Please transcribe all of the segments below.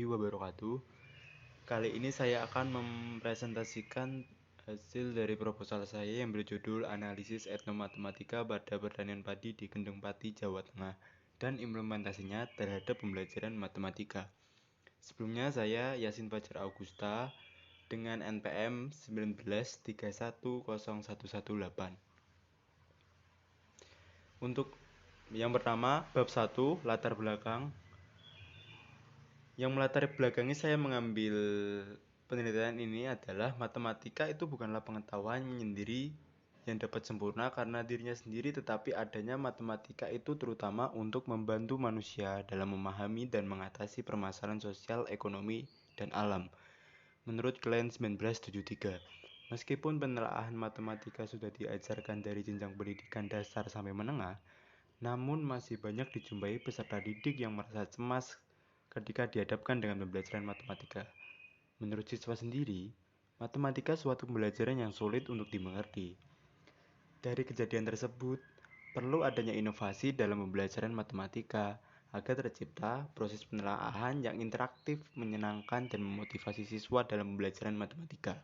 wabarakatuh. Kali ini saya akan mempresentasikan hasil dari proposal saya yang berjudul Analisis Etnomatematika pada Pertanian Padi di Kendeng Pati, Jawa Tengah dan implementasinya terhadap pembelajaran matematika. Sebelumnya saya Yasin Fajar Augusta dengan NPM 1931018. Untuk yang pertama, bab 1, latar belakang. Yang melatar belakangi saya mengambil penelitian ini adalah matematika itu bukanlah pengetahuan menyendiri yang dapat sempurna karena dirinya sendiri, tetapi adanya matematika itu terutama untuk membantu manusia dalam memahami dan mengatasi permasalahan sosial, ekonomi, dan alam. Menurut Klein 1973, meskipun penelaahan matematika sudah diajarkan dari jenjang pendidikan dasar sampai menengah, namun masih banyak dijumpai peserta didik yang merasa cemas ketika dihadapkan dengan pembelajaran matematika. Menurut siswa sendiri, matematika suatu pembelajaran yang sulit untuk dimengerti. Dari kejadian tersebut, perlu adanya inovasi dalam pembelajaran matematika agar tercipta proses penelaahan yang interaktif, menyenangkan, dan memotivasi siswa dalam pembelajaran matematika.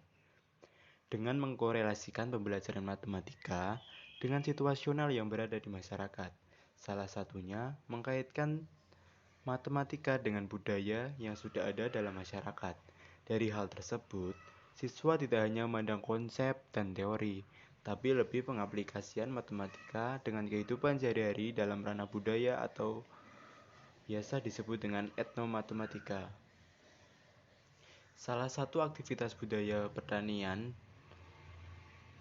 Dengan mengkorelasikan pembelajaran matematika dengan situasional yang berada di masyarakat, salah satunya mengkaitkan matematika dengan budaya yang sudah ada dalam masyarakat. Dari hal tersebut, siswa tidak hanya memandang konsep dan teori, tapi lebih pengaplikasian matematika dengan kehidupan sehari-hari dalam ranah budaya atau biasa disebut dengan etnomatematika. Salah satu aktivitas budaya pertanian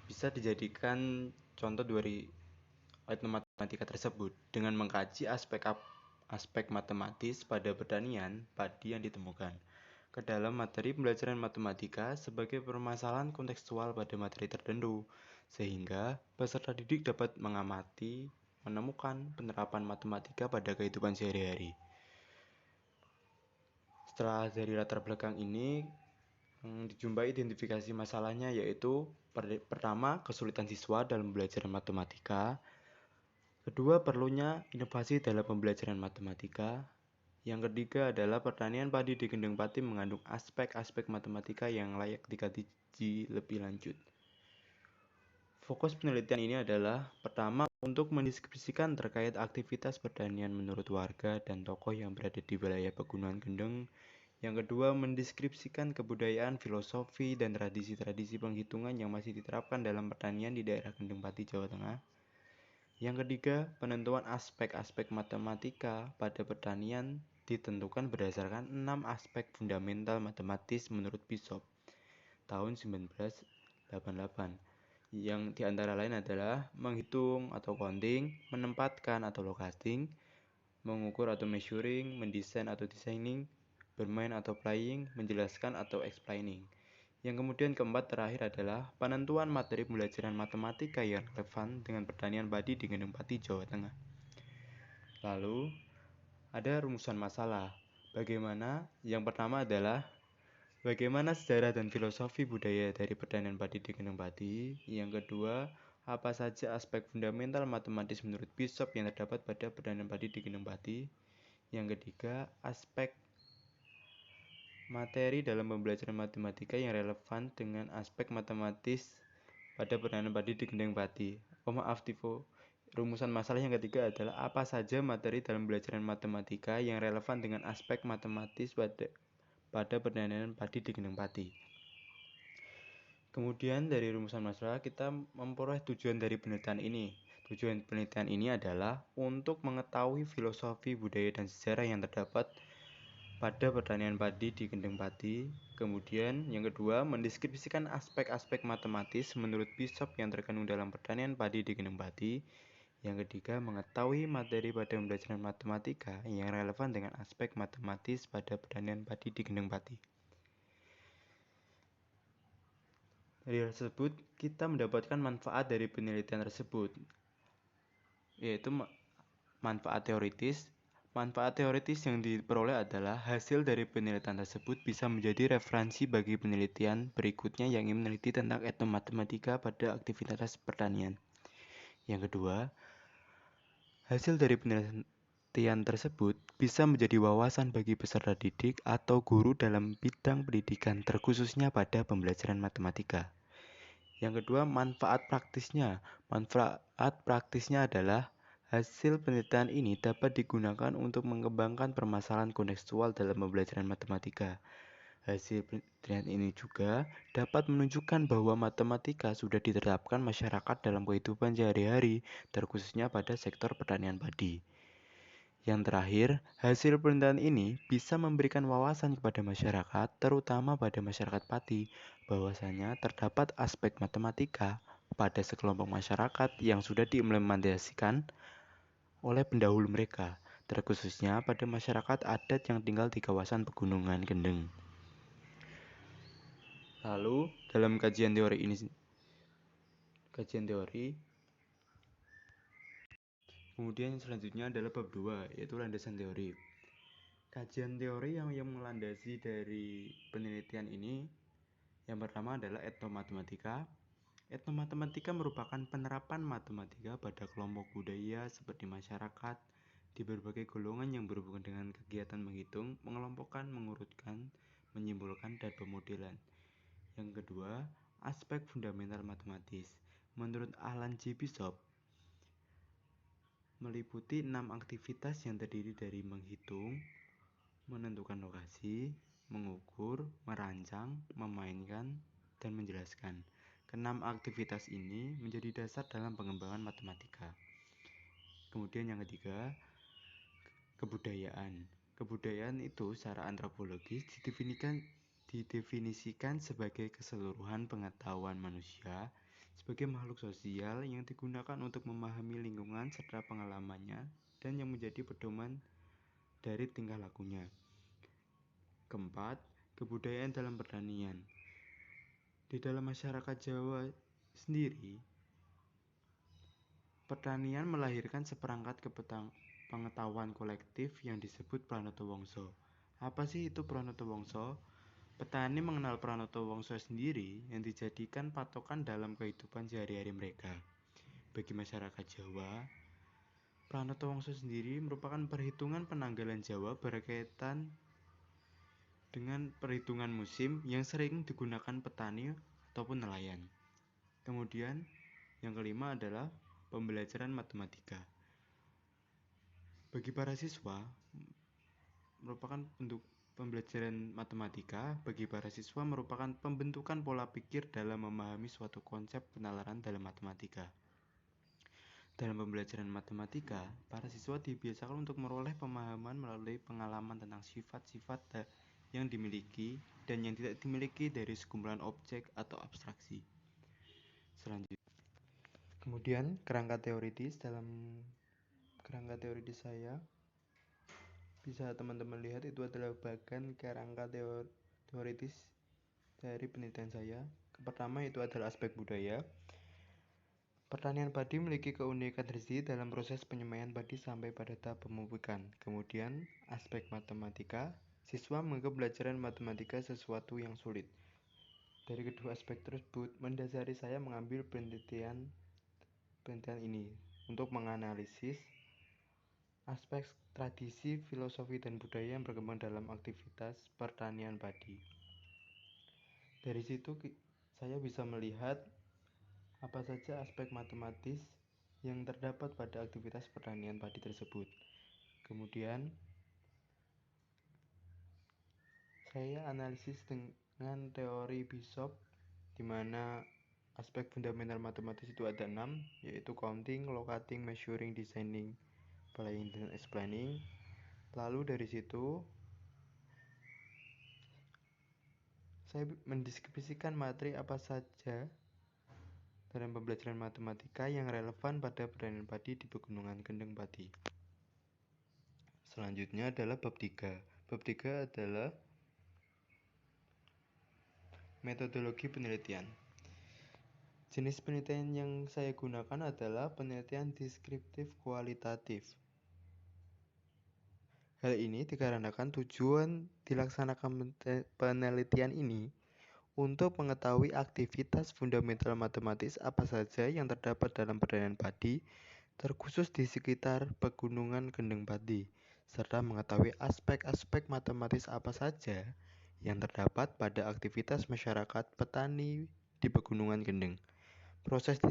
bisa dijadikan contoh dari etnomatematika tersebut dengan mengkaji aspek matematis pada pertanian padi yang ditemukan ke dalam materi pembelajaran matematika sebagai permasalahan kontekstual pada materi tertentu, sehingga peserta didik dapat mengamati, menemukan penerapan matematika pada kehidupan sehari-hari. Setelah dari latar belakang ini, dijumpai identifikasi masalahnya, yaitu pertama, kesulitan siswa dalam belajar matematika. Kedua, perlunya inovasi dalam pembelajaran matematika. Yang ketiga adalah pertanian padi di Kendeng Pati mengandung aspek-aspek matematika yang layak dikaji lebih lanjut. Fokus penelitian ini adalah pertama, untuk mendeskripsikan terkait aktivitas pertanian menurut warga dan tokoh yang berada di wilayah Pegunungan Kendeng. Yang kedua, mendeskripsikan kebudayaan, filosofi, dan tradisi-tradisi penghitungan yang masih diterapkan dalam pertanian di daerah Kendeng Pati, Jawa Tengah. Yang ketiga, penentuan aspek-aspek matematika pada pertanian ditentukan berdasarkan 6 aspek fundamental matematis menurut Bishop tahun 1988, yang diantara lain adalah menghitung atau counting, menempatkan atau locating, mengukur atau measuring, mendesain atau designing, bermain atau playing, menjelaskan atau explaining. Yang kemudian keempat terakhir adalah penentuan materi pembelajaran matematika yang relevan dengan pertanian padi di Kendeng Pati, Jawa Tengah. Lalu, ada rumusan masalah. Yang pertama adalah bagaimana sejarah dan filosofi budaya dari pertanian padi di Kendeng Pati. Yang kedua, apa saja aspek fundamental matematis menurut Bishop yang terdapat pada pertanian padi di Kendeng Pati. Yang ketiga, aspek materi dalam pembelajaran matematika yang relevan dengan aspek matematis pada pertanian padi di Kendeng Pati. Rumusan masalah yang ketiga adalah apa saja materi dalam pembelajaran matematika yang relevan dengan aspek matematis pada pertanian padi di Kendeng Pati. Kemudian dari rumusan masalah kita memperoleh tujuan dari penelitian ini. Tujuan penelitian ini adalah untuk mengetahui filosofi, budaya, dan sejarah yang terdapat pada pertanian padi di Kendeng Pati. Kemudian yang kedua, mendeskripsikan aspek-aspek matematis menurut Bishop yang terkandung dalam pertanian padi di Kendeng Pati. Yang ketiga, mengetahui materi pada pembelajaran matematika yang relevan dengan aspek matematis pada pertanian padi di Kendeng Pati. Dari hal tersebut, kita mendapatkan manfaat dari penelitian tersebut, yaitu manfaat teoritis. Manfaat teoritis yang diperoleh adalah hasil dari penelitian tersebut bisa menjadi referensi bagi penelitian berikutnya yang ingin meneliti tentang etnomatematika pada aktivitas pertanian. Yang kedua, hasil dari penelitian tersebut bisa menjadi wawasan bagi peserta didik atau guru dalam bidang pendidikan, terkhususnya pada pembelajaran matematika. Yang kedua, manfaat praktisnya. Manfaat praktisnya adalah hasil penelitian ini dapat digunakan untuk mengembangkan permasalahan kontekstual dalam pembelajaran matematika. Hasil penelitian ini juga dapat menunjukkan bahwa matematika sudah diterapkan masyarakat dalam kehidupan sehari-hari, terkhususnya pada sektor pertanian padi. Yang terakhir, hasil penelitian ini bisa memberikan wawasan kepada masyarakat, terutama pada masyarakat padi, bahwasanya terdapat aspek matematika pada sekelompok masyarakat yang sudah diimplementasikan oleh pendahulu mereka, terkhususnya pada masyarakat adat yang tinggal di kawasan pegunungan Kendeng. Lalu, dalam kajian teori, kemudian selanjutnya adalah bab 2, yaitu landasan teori. Kajian teori yang melandasi dari penelitian ini, yang pertama adalah etnomatematika. Etnomatematika merupakan penerapan matematika pada kelompok budaya seperti masyarakat di berbagai golongan yang berhubungan dengan kegiatan menghitung, mengelompokkan, mengurutkan, menyimpulkan, dan pemodelan. Yang kedua, aspek fundamental matematis. Menurut Alan J. Bishop, meliputi 6 aktivitas yang terdiri dari menghitung, menentukan lokasi, mengukur, merancang, memainkan, dan menjelaskan. Keenam aktivitas ini menjadi dasar dalam pengembangan matematika. Kemudian yang ketiga, kebudayaan. Kebudayaan itu secara antropologis didefinisikan sebagai keseluruhan pengetahuan manusia sebagai makhluk sosial yang digunakan untuk memahami lingkungan serta pengalamannya dan yang menjadi pedoman dari tingkah lakunya. Keempat, kebudayaan dalam pertanian. Di dalam masyarakat Jawa sendiri, pertanian melahirkan seperangkat pengetahuan kolektif yang disebut Pranatawangsa. Apa sih itu Pranatawangsa? Petani mengenal Pranatawangsa sendiri yang dijadikan patokan dalam kehidupan sehari-hari mereka. Bagi masyarakat Jawa, Pranatawangsa sendiri merupakan perhitungan penanggalan Jawa berkaitan dengan perhitungan musim yang sering digunakan petani ataupun nelayan. Kemudian, yang kelima adalah pembelajaran matematika. Bagi para siswa, pembelajaran matematika bagi para siswa merupakan pembentukan pola pikir dalam memahami suatu konsep penalaran dalam matematika. Dalam pembelajaran matematika, para siswa dibiasakan untuk meroleh pemahaman melalui pengalaman tentang sifat-sifat yang dimiliki dan yang tidak dimiliki dari sekumpulan objek atau abstraksi. Selanjutnya, kemudian kerangka teoritis. Dalam kerangka teoritis saya bisa teman-teman lihat itu adalah bagian kerangka teoritis dari penelitian saya. Pertama itu adalah aspek budaya. Pertanian padi memiliki keunikan tersendiri dalam proses penyemaian padi sampai pada tahap pemupukan. Kemudian, aspek matematika. Siswa menganggap pelajaran matematika sesuatu yang sulit. Dari kedua aspek tersebut, mendasari saya mengambil penelitian ini untuk menganalisis aspek tradisi, filosofi, dan budaya yang berkembang dalam aktivitas pertanian padi. Dari situ saya bisa melihat apa saja aspek matematis yang terdapat pada aktivitas pertanian padi tersebut. Kemudian saya analisis dengan teori Bishop, di mana aspek fundamental matematis itu ada 6, yaitu counting, locating, measuring, designing, applying, dan explaining. Lalu dari situ saya mendeskripsikan materi apa saja dalam pembelajaran matematika yang relevan pada pertanian padi di Pegunungan Kendeng Padi. Selanjutnya adalah bab 3. Bab 3 adalah metodologi penelitian. Jenis penelitian yang saya gunakan adalah penelitian deskriptif kualitatif. Hal ini dikarenakan tujuan dilaksanakan penelitian ini untuk mengetahui aktivitas fundamental matematis apa saja yang terdapat dalam pertanian padi terkhusus di sekitar Pegunungan Kendeng Pati, serta mengetahui aspek-aspek matematis apa saja yang terdapat pada aktivitas masyarakat petani di Pegunungan Kendeng. Proses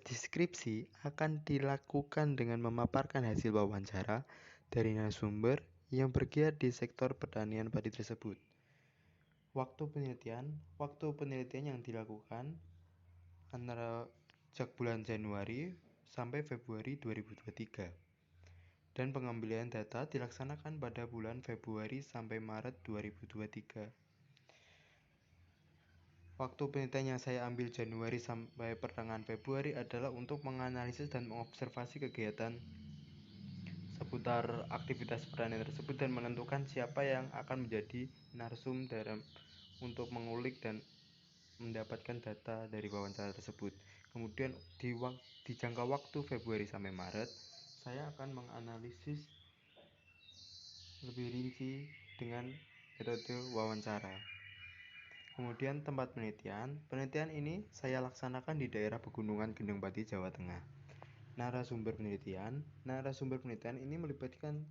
deskripsi akan dilakukan dengan memaparkan hasil wawancara dari narasumber yang bergiat di sektor pertanian padi tersebut. Waktu penelitian yang dilakukan antara sejak bulan Januari sampai Februari 2023 dan pengambilan data dilaksanakan pada bulan Februari sampai Maret 2023. Waktu penelitian yang saya ambil Januari sampai pertengahan Februari adalah untuk menganalisis dan mengobservasi kegiatan seputar aktivitas pertanian tersebut dan menentukan siapa yang akan menjadi narsum untuk mengulik dan mendapatkan data dari wawancara tersebut. Kemudian di jangka waktu Februari sampai Maret, saya akan menganalisis lebih rinci dengan metode wawancara. Kemudian tempat penelitian ini saya laksanakan di daerah Pegunungan Kendeng Pati, Jawa Tengah. Narasumber penelitian ini melibatkan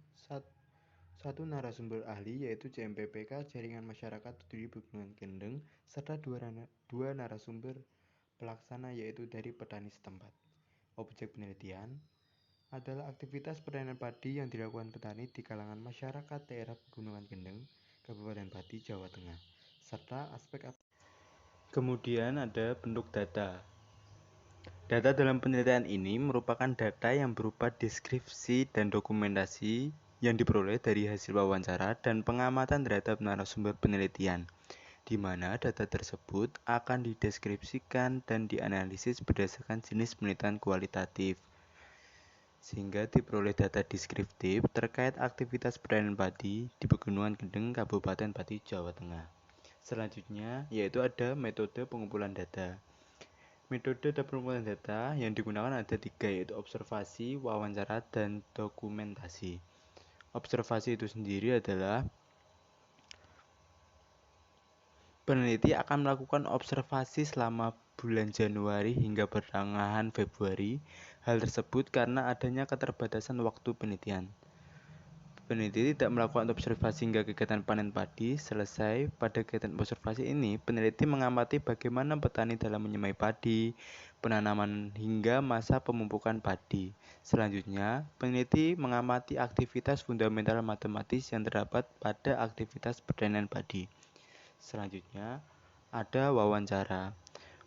satu narasumber ahli yaitu CMPPK Jaringan Masyarakat Peduli Pegunungan Kendeng serta dua narasumber pelaksana yaitu dari petani setempat. Objek penelitian adalah aktivitas pertanian padi yang dilakukan petani di kalangan masyarakat daerah Pegunungan Kendeng, Kabupaten Pati, Jawa Tengah, serta aspek. Kemudian ada bentuk data. Data dalam penelitian ini merupakan data yang berupa deskripsi dan dokumentasi yang diperoleh dari hasil wawancara dan pengamatan terhadap narasumber penelitian, di mana data tersebut akan dideskripsikan dan dianalisis berdasarkan jenis penelitian kualitatif, sehingga diperoleh data deskriptif terkait aktivitas pertanian padi di Pegunungan Kendeng, Kabupaten Pati, Jawa Tengah. Selanjutnya, yaitu ada metode pengumpulan data. Metode pengumpulan data yang digunakan ada 3, yaitu observasi, wawancara, dan dokumentasi. Observasi itu sendiri adalah peneliti akan melakukan observasi selama bulan Januari hingga pertengahan Februari. Hal tersebut karena adanya keterbatasan waktu penelitian. Peneliti tidak melakukan observasi hingga kegiatan panen padi selesai. Pada kegiatan observasi ini, peneliti mengamati bagaimana petani dalam menyemai padi, penanaman hingga masa pemupukan padi. Selanjutnya, peneliti mengamati aktivitas fundamental matematis yang terdapat pada aktivitas pertanian padi. Selanjutnya, ada wawancara.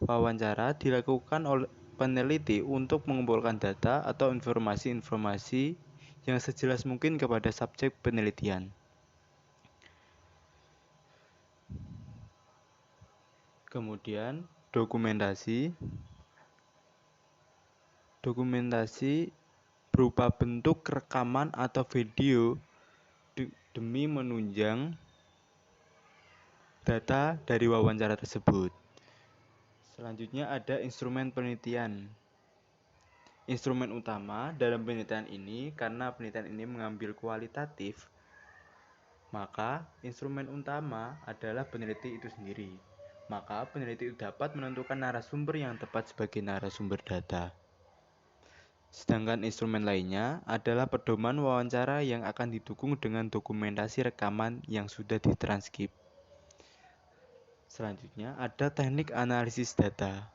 Wawancara dilakukan oleh peneliti untuk mengumpulkan data atau informasi-informasi yang sejelas mungkin kepada subjek penelitian. Kemudian dokumentasi berupa bentuk rekaman atau video demi menunjang data dari wawancara tersebut. Selanjutnya ada instrumen penelitian. Instrumen utama dalam penelitian ini, karena penelitian ini mengambil kualitatif, maka instrumen utama adalah peneliti itu sendiri. Maka peneliti dapat menentukan narasumber yang tepat sebagai narasumber data. Sedangkan instrumen lainnya adalah pedoman wawancara yang akan didukung dengan dokumentasi rekaman yang sudah ditranskrip. Selanjutnya ada teknik analisis data.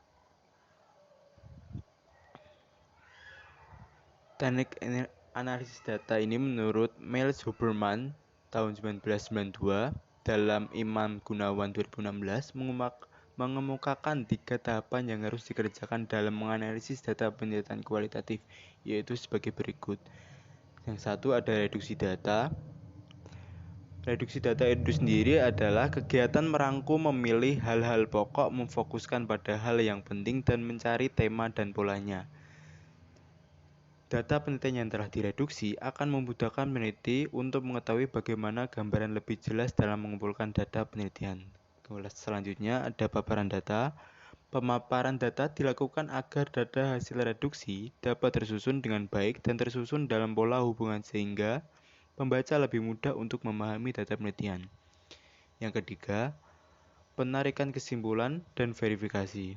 Teknik analisis data ini menurut Miles Huberman tahun 1992 dalam Imam Gunawan 2016 mengemukakan 3 tahapan yang harus dikerjakan dalam menganalisis data penelitian kualitatif, yaitu sebagai berikut. Yang satu ada reduksi data. Reduksi data itu sendiri adalah kegiatan merangkum, memilih hal-hal pokok, memfokuskan pada hal yang penting, dan mencari tema dan polanya. Data penelitian yang telah direduksi akan memudahkan peneliti untuk mengetahui bagaimana gambaran lebih jelas dalam mengumpulkan data penelitian. Selanjutnya ada paparan data. Pemaparan data dilakukan agar data hasil reduksi dapat tersusun dengan baik dan tersusun dalam pola hubungan sehingga pembaca lebih mudah untuk memahami data penelitian. Yang ketiga, penarikan kesimpulan dan verifikasi.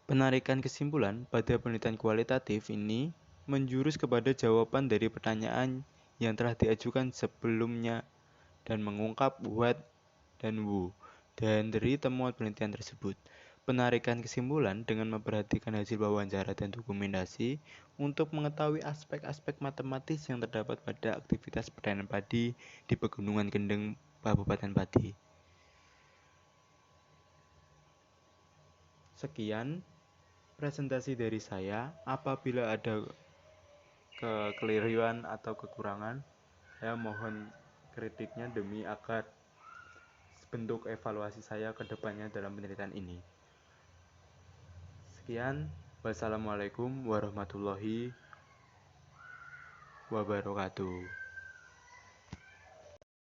Penarikan kesimpulan pada penelitian kualitatif ini menjurus kepada jawaban dari pertanyaan yang telah diajukan sebelumnya dan mengungkap what dan who dari temuan penelitian tersebut. Penarikan kesimpulan dengan memperhatikan hasil wawancara dan dokumentasi untuk mengetahui aspek-aspek matematis yang terdapat pada aktivitas pertanian padi di Pegunungan Kendeng, Kabupaten Pati. Sekian presentasi dari saya. Apabila ada kekeliruan atau kekurangan, saya mohon kritiknya demi agar bentuk evaluasi saya ke depannya dalam penelitian ini. Sekian, wassalamualaikum warahmatullahi wabarakatuh.